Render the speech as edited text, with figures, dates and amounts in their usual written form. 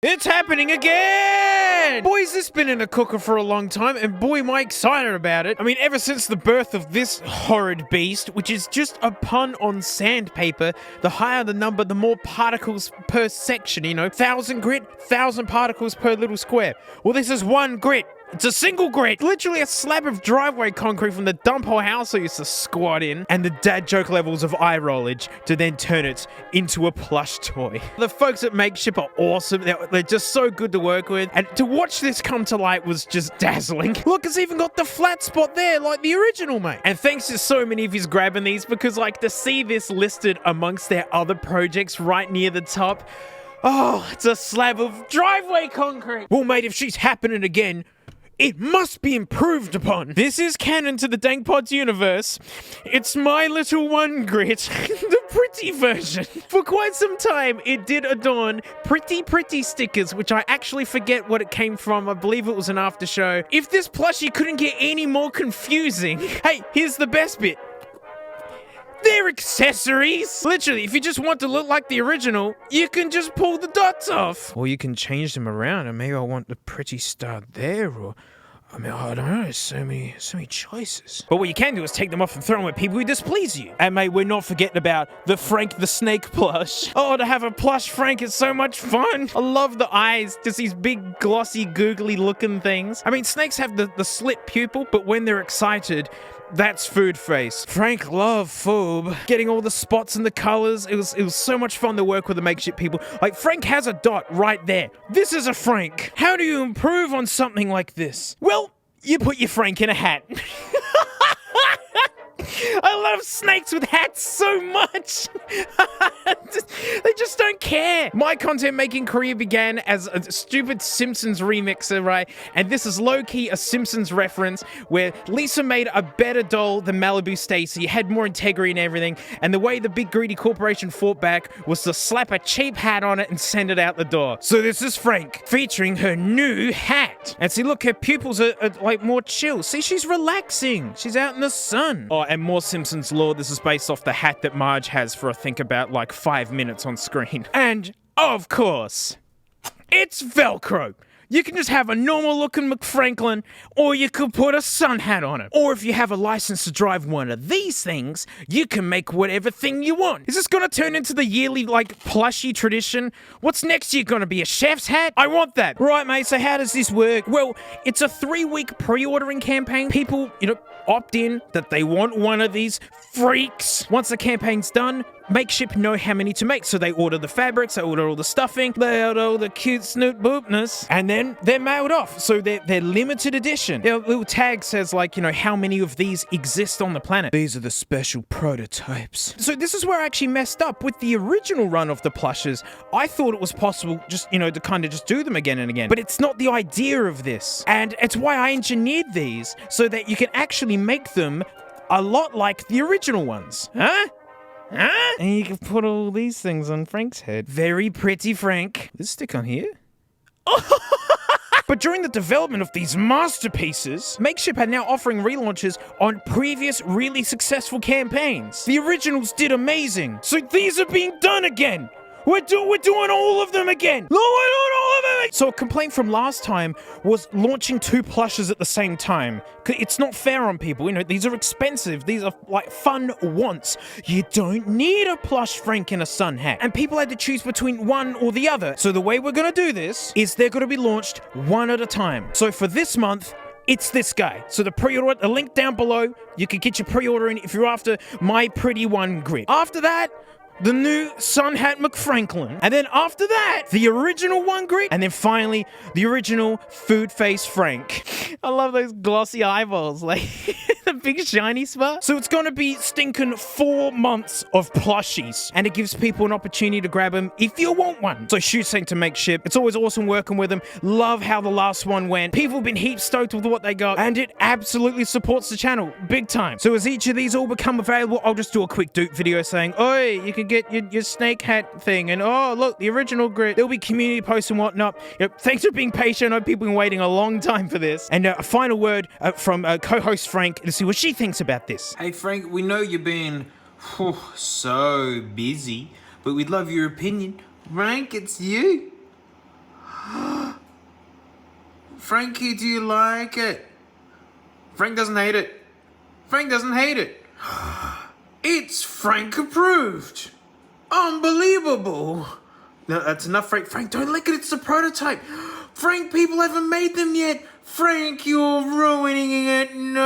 It's happening again! Boy, has this been in a cooker for a long time, and boy, am I excited about it. I mean, ever since the birth of this horrid beast, which is just a pun on sandpaper, the higher the number, the more particles per section, you know? 1,000 grit, 1,000 particles per little square. Well, this is 1 grit. It's a single grit, literally a slab of driveway concrete from the dump hole house I used to squat in, and the dad joke levels of eye rollage to then turn it into a plush toy. The folks at Makeship are awesome. They're just so good to work with, and to watch this come to light was just dazzling. Look, it's even got the flat spot there like the original, mate. And thanks to so many of you grabbing these, because like to see this listed amongst their other projects right near the top, oh, it's a slab of driveway concrete. Well, mate, if she's happening again, it must be improved upon. This is canon to the Dank Pods universe. It's my little 1 grit, the pretty version. For quite some time, it did adorn pretty stickers, which I actually forget what it came from. I believe it was an after show. If this plushie couldn't get any more confusing, hey, here's the best bit. They're accessories! Literally, if you just want to look like the original, you can just pull the dots off. Or you can change them around, and maybe I want the pretty star there, or I mean, I don't know, so many choices. But what you can do is take them off and throw them at people who displease you. And mate, we're not forgetting about the Frank the Snake plush. Oh, to have a plush Frank is so much fun. I love the eyes, just these big, glossy, googly looking things. I mean, snakes have the slit pupil, but when they're excited, that's food face. Frank loved phobe. Getting all the spots and the colors. It was so much fun to work with the Makeship people. Like, Frank has a dot right there. This is a Frank. How do you improve on something like this? Well, you put your Frank in a hat. I love snakes with hats so much. They just don't care. My content making career began as a stupid Simpsons remixer, right? And this is low-key a Simpsons reference where Lisa made a better doll than Malibu Stacy, had more integrity and everything, and the way the big greedy corporation fought back was to slap a cheap hat on it and send it out the door. So this is Frank, featuring her new hat. And see, look, her pupils are like more chill. See, she's relaxing. She's out in the sun. Oh, and more Simpsons lore, this is based off the hat that Marge has for I think about like 5 minutes on screen. And, of course, it's Velcro. You can just have a normal looking McFranklin, or you could put a sun hat on it. Or if you have a license to drive one of these things, you can make whatever thing you want. Is this gonna turn into the yearly, like, plushie tradition? What's next year gonna be, a chef's hat? I want that. Right, mate, so how does this work? Well, it's a 3-week pre-ordering campaign. People, opt in that they want one of these freaks. Once the campaign's done, Makeship know how many to make, so they order the fabrics, they order all the stuffing, they order all the cute snoot boopness, and then they're mailed off. So they're limited edition. Their little tag says like, how many of these exist on the planet. These are the special prototypes. So this is where I actually messed up with the original run of the plushes. I thought it was possible just, to kind of just do them again and again, but it's not the idea of this. And it's why I engineered these so that you can actually make them a lot like the original ones. Huh? And you can put all these things on Frank's head. Very pretty, Frank. This stick on here? But during the development of these masterpieces, Makeship are now offering relaunches on previous really successful campaigns. The originals did amazing, so these are being done again. We're doing all of them again. No, we're doing all of them. So a complaint from last time was launching 2 plushes at the same time. It's not fair on people. These are expensive. These are like fun wants. You don't need a plush Frank in a sun hat. And people had to choose between one or the other. So the way we're going to do this is they're going to be launched one at a time. So for this month, it's this guy. So the pre-order, the link down below, you can get your pre-order in if you're after my pretty 1 grit. After that, the new Sun Hat McFranklin. And then after that, the original 1 grit. And then finally, the original Food Face Frank. I love those glossy eyeballs, like the big shiny spot. So it's gonna be stinking 4 months of plushies. And it gives people an opportunity to grab them if you want one. So shoot saying to Makeship. It's always awesome working with them. Love how the last one went. People have been heaps stoked with what they got. And it absolutely supports the channel, big time. So as each of these all become available, I'll just do a quick dupe video saying, oi, you can get your snake hat thing, and oh look, the original grit. There'll be community posts and whatnot. Thanks for being patient. I know people have been waiting a long time for this. And a final word from co-host Frank to see what she thinks about this. Hey Frank, we know you've been so busy, but we'd love your opinion. Frank, it's you. Frankie, do you like it? Frank doesn't hate it. Frank doesn't hate it. It's Frank approved. Unbelievable. No, that's enough, Frank. Frank, don't lick it. It's a prototype. Frank, people haven't made them yet. Frank, you're ruining it. No.